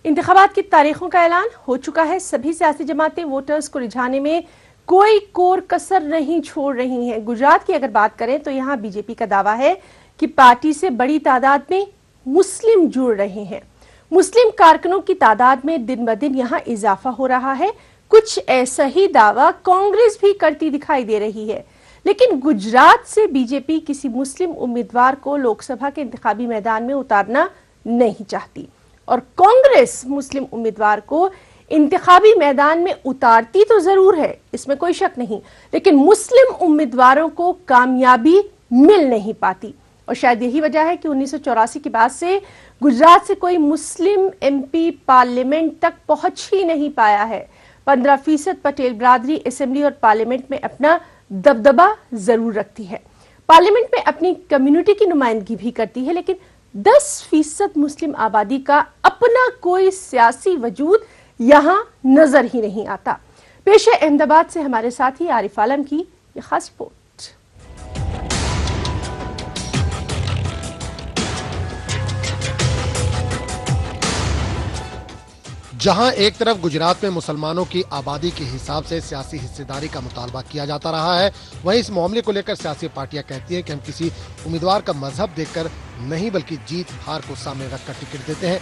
इंतखाबात की तारीखों का ऐलान हो चुका है। सभी सियासी जमातें वोटर्स को रिझाने में कोई कोर कसर नहीं छोड़ रही हैं। गुजरात की अगर बात करें तो यहां बीजेपी का दावा है कि पार्टी से बड़ी तादाद में मुस्लिम जुड़ रहे हैं। मुस्लिम कारकुनों की तादाद में दिन ब दिन यहां इजाफा हो रहा है। कुछ ऐसा ही दावा कांग्रेस भी करती दिखाई दे रही है, लेकिन गुजरात से बीजेपी किसी मुस्लिम उम्मीदवार को लोकसभा के इंतखाबी मैदान में उतारना नहीं चाहती और कांग्रेस मुस्लिम उम्मीदवार को इंतखाबी मैदान में उतारती तो जरूर है, इसमें कोई शक नहीं, लेकिन मुस्लिम उम्मीदवारों को कामयाबी मिल नहीं पाती। और शायद यही वजह है कि 1984 के बाद से गुजरात से कोई मुस्लिम एमपी पार्लियामेंट तक पहुंच ही नहीं पाया है। 15% पटेल बिरादरी असेंबली और पार्लियामेंट में अपना दबदबा जरूर रखती है, पार्लियामेंट में अपनी कम्युनिटी की नुमाइंदगी भी करती है, लेकिन 10% मुस्लिम आबादी का अपना कोई सियासी वजूद यहां नजर ही नहीं आता। पेश है अहमदाबाद से हमारे साथी आरिफ आलम की यह खास रिपोर्ट। जहां एक तरफ गुजरात में मुसलमानों की आबादी के हिसाब से सियासी हिस्सेदारी का मुतालबा किया जाता रहा है, वहीं इस मामले को लेकर सियासी पार्टियां कहती हैं कि हम किसी उम्मीदवार का मजहब देखकर नहीं बल्कि जीत हार को सामने रखकर टिकट देते हैं।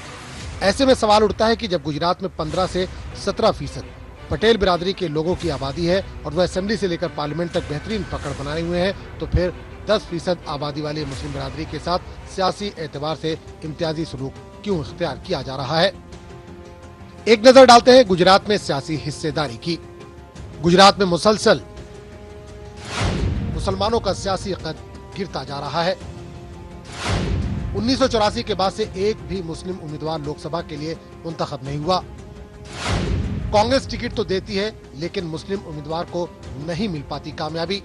ऐसे में सवाल उठता है कि जब गुजरात में 15 से 17% पटेल बिरादरी के लोगों की आबादी है और वह असेंबली से लेकर पार्लियामेंट तक बेहतरीन पकड़ बनाए हुए हैं, तो फिर 10% आबादी वाली मुस्लिम बिरादरी के साथ सियासी एतबार से इम्तियाजी सलूक क्यों इख्तियार किया जा रहा है। एक नजर डालते हैं गुजरात में सियासी हिस्सेदारी की। गुजरात में मुसलसल मुसलमानों का सियासी कद गिरता जा रहा है। 1984 के बाद से एक भी मुस्लिम उम्मीदवार लोकसभा के लिए मुंतखब नहीं हुआ। कांग्रेस टिकट तो देती है, लेकिन मुस्लिम उम्मीदवार को नहीं मिल पाती कामयाबी।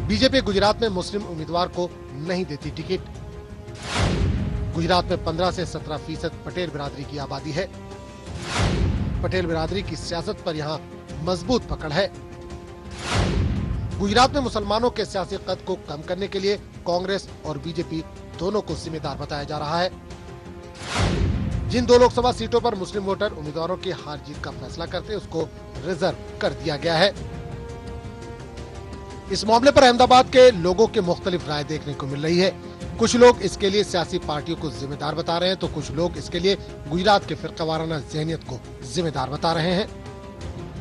बीजेपी गुजरात में मुस्लिम उम्मीदवार को नहीं देती टिकट। गुजरात में 15 से 17% पटेल बिरादरी की आबादी है। पटेल बिरादरी की सियासत पर यहाँ मजबूत पकड़ है। गुजरात में मुसलमानों के सियासी कद को कम करने के लिए कांग्रेस और बीजेपी दोनों को जिम्मेदार बताया जा रहा है। जिन 2 लोकसभा सीटों पर मुस्लिम वोटर उम्मीदवारों की हार जीत का फैसला करते हैं, उसको रिजर्व कर दिया गया है। इस मामले पर अहमदाबाद के लोगों के मुख्तलिफ राय देखने को मिल रही है। कुछ लोग इसके लिए सियासी पार्टियों को जिम्मेदार बता रहे हैं, तो कुछ लोग इसके लिए गुजरात के फिरकावाराना ज़हनियत को जिम्मेदार बता रहे हैं।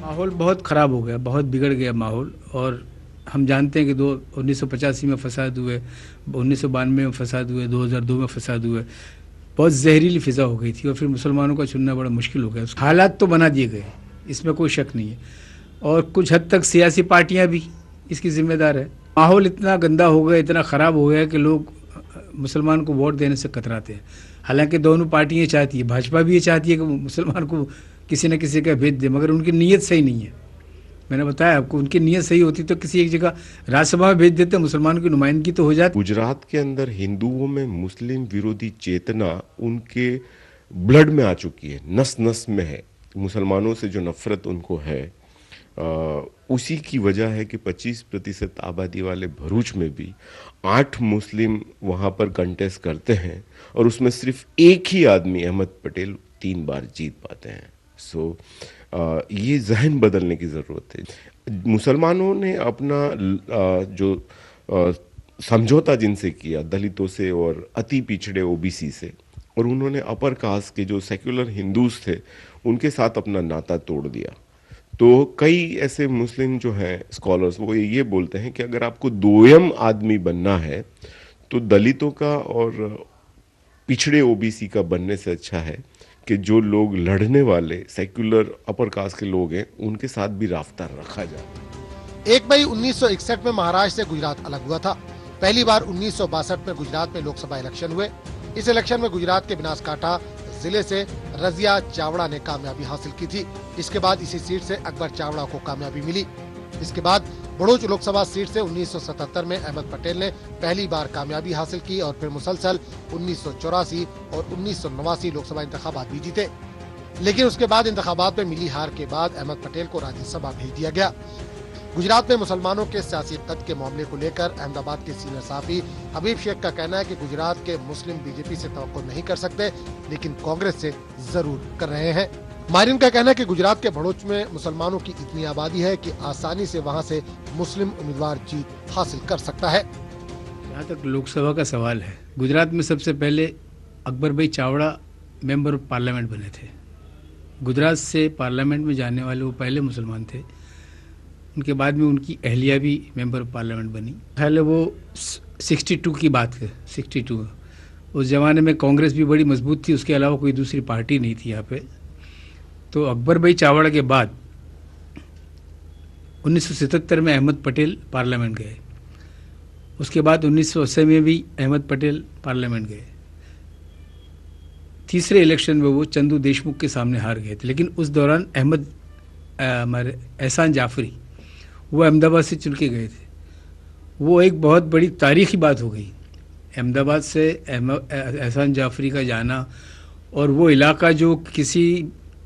माहौल बहुत खराब हो गया, बहुत बिगड़ गया माहौल। और हम जानते हैं कि 1985 में फसाद हुए, 1992 में फसाद हुए, 2002 में फसाद हुए। बहुत जहरीली फिजा हो गई थी और फिर मुसलमानों का चुनना बड़ा मुश्किल हो गया। हालात तो बना दिए गए, इसमें कोई शक नहीं है, और कुछ हद तक सियासी पार्टियां भी इसकी जिम्मेदार है। माहौल इतना गंदा हो गया, इतना ख़राब हो गया कि लोग मुसलमान को वोट देने से कतराते हैं। हालांकि दोनों पार्टियां चाहती है, भाजपा भी ये चाहती है कि मुसलमान को किसी न किसी का भेज दे, मगर उनकी नीयत सही नहीं है। मैंने बताया आपको, उनकी नीयत सही होती तो किसी एक जगह राज्यसभा में भेज देते, मुसलमानों की नुमाइंदगी तो हो जाती। गुजरात के अंदर हिंदुओं में मुस्लिम विरोधी चेतना उनके ब्लड में आ चुकी है, नस नस में है। मुसलमानों से जो नफरत उनको है, उसी की वजह है कि 25% आबादी वाले भरूच में भी 8 मुस्लिम वहाँ पर कंटेस्ट करते हैं और उसमें सिर्फ एक ही आदमी अहमद पटेल 3 बार जीत पाते हैं। सो ये जहन बदलने की ज़रूरत है। मुसलमानों ने अपना जो समझौता जिनसे किया, दलितों से और अति पिछड़े ओबीसी से, और उन्होंने अपर कास्ट के जो सेक्युलर हिंदूज थे उनके साथ अपना नाता तोड़ दिया। तो कई ऐसे मुस्लिम जो हैं स्कॉलर्स, वो ये बोलते हैं कि अगर आपको दोयम आदमी बनना है तो दलितों का और पिछड़े ओबीसी का बनने से अच्छा है कि जो लोग लड़ने वाले सेक्युलर अपर कास्ट के लोग हैं उनके साथ भी राफ्ता रखा जाए। 1 मई 1961 में महाराष्ट्र से गुजरात अलग हुआ था। पहली बार 1962 में गुजरात में लोकसभा इलेक्शन हुए। इस इलेक्शन में गुजरात के बनासकांठा जिले से रजिया चावड़ा ने कामयाबी हासिल की थी। इसके बाद इसी सीट से अकबर चावड़ा को कामयाबी मिली। इसके बाद बड़ौच लोकसभा सीट से 1977 में अहमद पटेल ने पहली बार कामयाबी हासिल की और फिर मुसलसल 1984 और 1989 लोकसभा इंतखाबात भी जीते। लेकिन उसके बाद इंतखाबात में मिली हार के बाद अहमद पटेल को राज्यसभा भेज दिया गया। गुजरात में मुसलमानों के सियासी कद के मामले को लेकर अहमदाबाद के सीनियर सहाफी हबीब शेख का कहना है कि गुजरात के मुस्लिम बीजेपी से तवक्को नहीं कर सकते, लेकिन कांग्रेस से जरूर कर रहे हैं। माहिरीन का कहना है कि गुजरात के भड़ोच में मुसलमानों की इतनी आबादी है कि आसानी से वहां से मुस्लिम उम्मीदवार जीत हासिल कर सकता है। जहाँ तक लोकसभा का सवाल है, गुजरात में सबसे पहले अकबर भाई चावड़ा मेंबर ऑफ पार्लियामेंट बने थे। गुजरात से पार्लियामेंट में जाने वाले वो पहले मुसलमान थे। उनके बाद में उनकी अहलिया भी मेंबर ऑफ पार्लियामेंट बनी। ख्याल है वो 62 की बात है, 62। उस ज़माने में कांग्रेस भी बड़ी मजबूत थी, उसके अलावा कोई दूसरी पार्टी नहीं थी यहाँ पे। तो अकबर भाई चावड़ा के बाद 1977 में अहमद पटेल पार्लियामेंट गए। उसके बाद 1980 में भी अहमद पटेल पार्लियामेंट गए। तीसरे इलेक्शन में वो चंदू देशमुख के सामने हार गए थे, लेकिन उस दौरान हमारे एहसान जाफरी वो अहमदाबाद से चुन के गए थे। वो एक बहुत बड़ी तारीखी बात हो गई, अहमदाबाद से एहसान जाफरी का जाना। और वो इलाका जो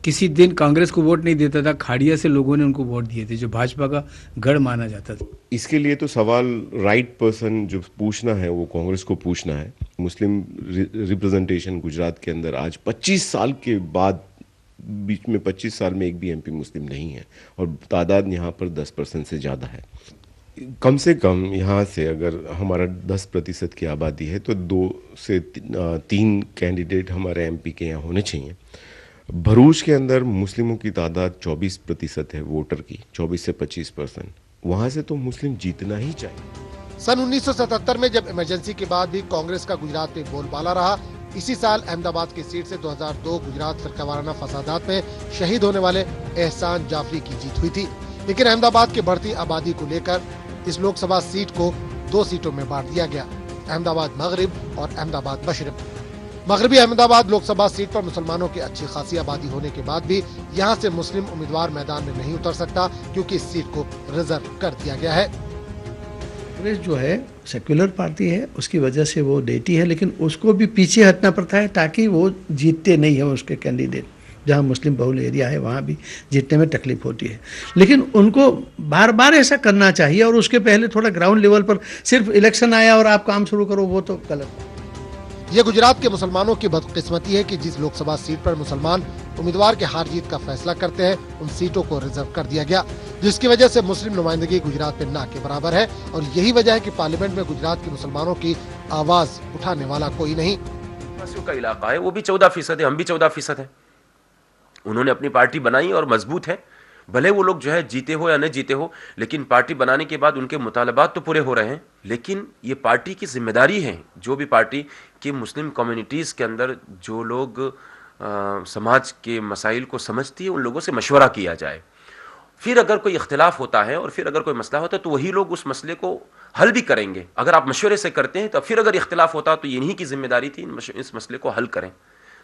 किसी दिन कांग्रेस को वोट नहीं देता था, खाड़िया से लोगों ने उनको वोट दिए थे, जो भाजपा का गढ़ माना जाता था। इसके लिए तो सवाल राइट पर्सन जो पूछना है वो कांग्रेस को पूछना है। मुस्लिम रिप्रेजेंटेशन गुजरात के अंदर आज 25 साल के बाद, बीच में 25 साल में एक भी एमपी मुस्लिम नहीं है, और तादाद यहाँ पर 10% से ज़्यादा है। कम से कम यहाँ से अगर हमारा 10% की आबादी है तो 2 से 3 कैंडिडेट हमारे एमपी के यहाँ होने चाहिए। भरूच के अंदर मुस्लिमों की तादाद 24% है वोटर की, 24 से 25%। वहाँ से तो मुस्लिम जीतना ही चाहिए। सन 1977 में जब इमरजेंसी के बाद भी कांग्रेस का गुजरात में बोलबाला रहा। इसी साल अहमदाबाद की सीट से 2002 गुजरात फिरकावाराना फसादात में शहीद होने वाले एहसान जाफरी की जीत हुई थी। लेकिन अहमदाबाद की बढ़ती आबादी को लेकर इस लोकसभा सीट को 2 सीटों में बांट दिया गया, अहमदाबाद मगरिब और अहमदाबाद मशरिक। मगरबी अहमदाबाद लोकसभा सीट पर मुसलमानों की अच्छी खासी आबादी होने के बाद भी यहाँ से मुस्लिम उम्मीदवार मैदान में नहीं उतर सकता, क्योंकि इस सीट को रिजर्व कर दिया गया है। कांग्रेस जो है सेक्युलर पार्टी है, उसकी वजह से वो देती है, लेकिन उसको भी पीछे हटना पड़ता है ताकि वो जीतते नहीं है उसके कैंडिडेट। जहाँ मुस्लिम बहुल एरिया है वहाँ भी जीतने में तकलीफ होती है, लेकिन उनको बार बार ऐसा करना चाहिए। और उसके पहले थोड़ा ग्राउंड लेवल पर सिर्फ इलेक्शन आया और आप काम शुरू करो, वो तो गलत है। ये गुजरात के मुसलमानों की बदकिस्मती है कि जिस लोकसभा सीट पर मुसलमान उम्मीदवार के हार जीत का फैसला करते हैं, उन सीटों को रिजर्व कर दिया गया, जिसकी वजह से मुस्लिम नुमाइंदगी गुजरात में ना के बराबर है। और यही वजह है कि पार्लियामेंट में गुजरात के मुसलमानों की आवाज उठाने वाला कोई नहीं। का इलाका है, वो भी 14% है, हम भी 14% है। उन्होंने अपनी पार्टी बनाई और मजबूत है। भले वो लोग जो है जीते हो या नहीं जीते हो, लेकिन पार्टी बनाने के बाद उनके मुतालबात तो पूरे हो रहे हैं। लेकिन ये पार्टी की जिम्मेदारी है, जो भी पार्टी की मुस्लिम कम्युनिटीज़ के अंदर जो लोग समाज के मसाइल को समझती है, उन लोगों से मशवरा किया जाए। फिर अगर कोई इख्तिलाफ होता है और फिर अगर कोई मसला होता है तो वही लोग उस मसले को हल भी करेंगे। अगर आप मशवरे से करते हैं तो फिर अगर इख्तिलाफ होता तो इन्हीं की जिम्मेदारी थी इस मसले को हल करें।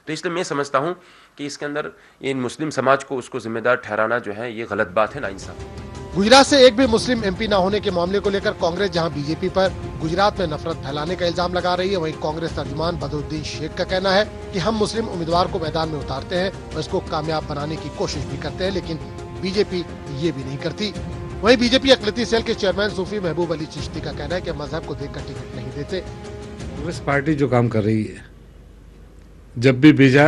तो इसलिए मैं समझता हूँ कि इसके अंदर इन मुस्लिम समाज को उसको जिम्मेदार ठहराना जो है ये गलत बात है, नाइंसाफी। गुजरात से एक भी मुस्लिम एमपी न होने के मामले को लेकर कांग्रेस जहां बीजेपी पर गुजरात में नफरत फैलाने का इल्जाम लगा रही है, वहीं कांग्रेस तर्जुमान बदरुद्दीन शेख का कहना है कि हम मुस्लिम उम्मीदवार को मैदान में उतारते हैं और इसको कामयाब बनाने की कोशिश भी करते हैं, लेकिन बीजेपी ये भी नहीं करती। वहीं बीजेपी अक़लियती सेल के चेयरमैन सूफी महबूब अली चिश्ती का कहना है कि मजहब को देखकर टिकट नहीं देते। कांग्रेस पार्टी जो काम कर रही है, जब भी भेजा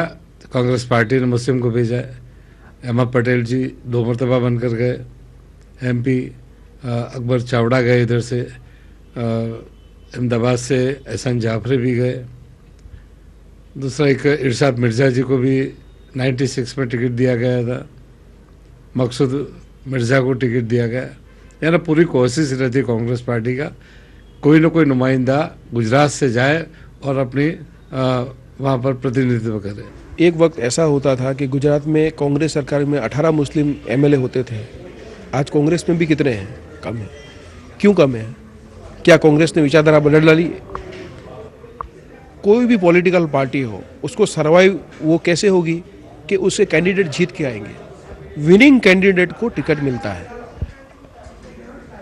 कांग्रेस पार्टी ने मुस्लिम को भेजा है। अहमद पटेल जी 2 मरतबा बनकर गए एमपी, अकबर चावड़ा गए इधर से, अहमदाबाद से एहसान जाफरी भी गए। दूसरा एक इरशाद मिर्ज़ा जी को भी 96 में टिकट दिया गया था, मकसूद मिर्ज़ा को टिकट दिया गया। यानी पूरी कोशिश रहती कांग्रेस पार्टी का कोई ना कोई नुमाइंदा गुजरात से जाए और अपनी वहाँ पर प्रतिनिधित्व करे। एक वक्त ऐसा होता था कि गुजरात में कांग्रेस सरकार में 18 मुस्लिम एमएलए होते थे। आज कांग्रेस में भी कितने हैं? कम है। क्यों कम है? क्या कांग्रेस ने विचारधारा बदल डाली? कोई भी पॉलिटिकल पार्टी हो, उसको सर्वाइव वो कैसे होगी कि उससे कैंडिडेट जीत के आएंगे। विनिंग कैंडिडेट को टिकट मिलता है।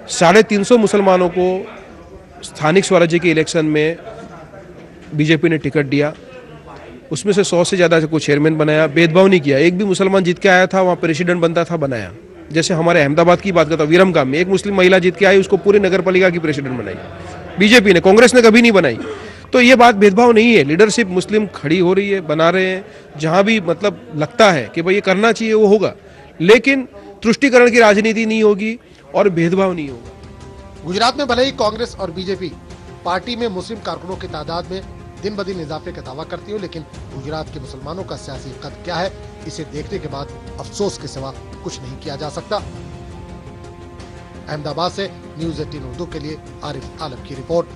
350 मुसलमानों को स्थानिक स्वराज्य के इलेक्शन में बीजेपी ने टिकट दिया, उसमें से 100 से ज़्यादा को चेयरमैन बनाया, भेदभाव नहीं किया। एक भी मुसलमान जीत के आया था वहाँ प्रेसिडेंट बनता था, बनाया। जैसे हमारे अहमदाबाद की बात करता हूँ, विरमगाम में एक मुस्लिम महिला जीत के आई, उसको पूरी नगर पालिका की प्रेसिडेंट बनाई बीजेपी ने, कांग्रेस ने कभी नहीं बनाई। तो ये बात भेदभाव नहीं है, लीडरशिप मुस्लिम खड़ी हो रही है, बना रहे हैं, जहां भी मतलब लगता है कि भाई ये करना चाहिए वो होगा, लेकिन तुष्टीकरण की राजनीति नहीं होगी और भेदभाव नहीं होगा। गुजरात में भले ही कांग्रेस और बीजेपी पार्टी में मुस्लिम कारकुनों की तादाद में दिन ब दिन इजाफे का दावा करती हो, लेकिन गुजरात के मुसलमानों का सियासी कद क्या है, इसे देखने के बाद अफसोस के सिवा कुछ नहीं किया जा सकता। अहमदाबाद से न्यूज़ 18 उर्दू के लिए आरिफ आलम की रिपोर्ट।